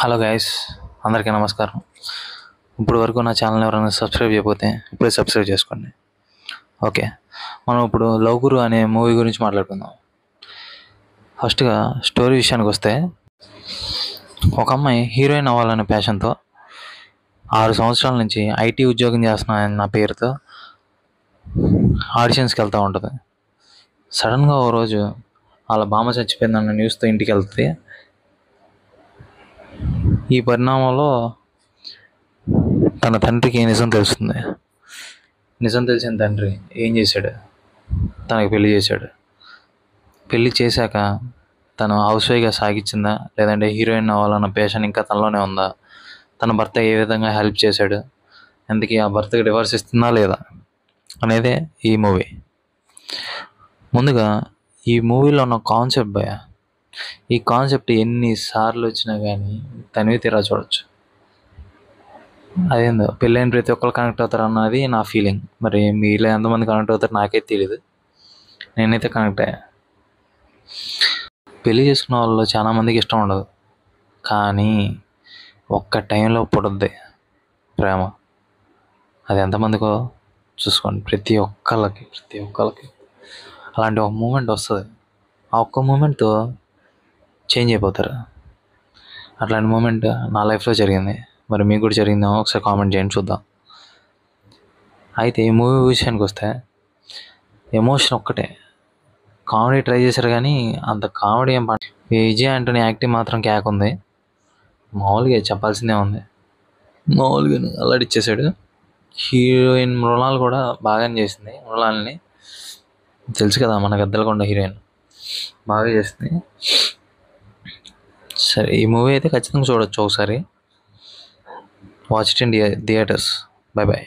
Hello guys, అందరికీ నమస్కారం. ఇప్పుడు వరకు నా ఛానల్ ఎవరైనా సబ్స్క్రైబ్ చేయకపోతే ఇప్పుడే సబ్స్క్రైబ్ చేసుకోండి. ఓకే, మనం ఇప్పుడు లవ్ గురు అనే మూవీ గురించి మాట్లాడుకుందాం. ఫస్ట్గా స్టోరీ విషయానికి వస్తే, ఒక అమ్మాయి హీరోయిన్ అవ్వాలనే ప్యాషన్తో 6 సంవత్సరాల నుంచి ఐటీ ఉద్యోగం చేస్తున్నాను నా పేరుతో ఆడిషన్స్కి వెళ్తూ ఉంటుంది. సడన్గా ఓ రోజు వాళ్ళ బామ్మ చచ్చిపోయిందన్న న్యూస్తో ఇంటికి వెళ్తుంది. ఈ పరిణామంలో తన తండ్రికి నిజం తెలుస్తుంది. నిజం తెలిసిన తండ్రి ఏం చేశాడు, తనకి పెళ్లి చేశాడు. పెళ్లి చేశాక తను హౌస్ వైఫ్గా సాగించిందా, లేదంటే హీరోయిన్ అవ్వాలన్న ప్యాషన్ ఇంకా తనలోనే ఉందా, తన భర్త ఏ విధంగా హెల్ప్ చేశాడు, అందుకే ఆ భర్తకి డివోర్స్ ఇస్తుందా లేదా అనేదే ఈ మూవీ. ముందుగా ఈ మూవీలో ఉన్న కాన్సెప్ట్ భయ, ఈ కాన్సెప్ట్ ఎన్నిసార్లు వచ్చినా కానీ తనివి తీరా చూడొచ్చు. అదేందో పెళ్ళైన ప్రతి ఒక్కరు కనెక్ట్ అవుతారు అన్నది నా ఫీలింగ్. మరి మీలో ఎంతమంది కనెక్ట్ అవుతారు నాకే తెలియదు, నేనైతే కనెక్ట్ అయ్యా. పెళ్ళి చేసుకున్న వాళ్ళు చాలామందికి ఇష్టం ఉండదు, కానీ ఒక్క టైంలో పుడుద్ది ప్రేమ. అది ఎంతమందికో చూసుకోండి. ప్రతి ఒక్కళ్ళకి అలాంటి ఒక మూమెంట్ వస్తుంది. ఆ ఒక్క మూమెంట్తో చేంజ్ అయిపోతారు. అట్లాంటి మూమెంట్ నా లైఫ్లో జరిగింది. మరి మీకు కూడా జరిగిందేమో ఒకసారి కామెంట్ చేయండి, చూద్దాం. అయితే ఈ మూవీ విషయానికి వస్తే, ఎమోషన్ ఒక్కటే. కామెడీ ట్రై చేశారు కానీ అంత కామెడీ ఏం విజయ్ ఆంటోనీ యాక్టింగ్ మాత్రం కేక్ ఉంది. మామూలుగా చెప్పాల్సిందే ఉంది, మామూలుగానే అల్లాడిచ్చేసాడు. హీరోయిన్ మృణాల్ కూడా బాగానే చేసింది. మృణాల్ని తెలుసు కదా, మన గద్దలకొండ హీరోయిన్, బాగా చేసింది. సరే, ఈ మూవీ అయితే ఖచ్చితంగా చూడొచ్చు ఒకసారి. Watch it in theatres. Bye bye.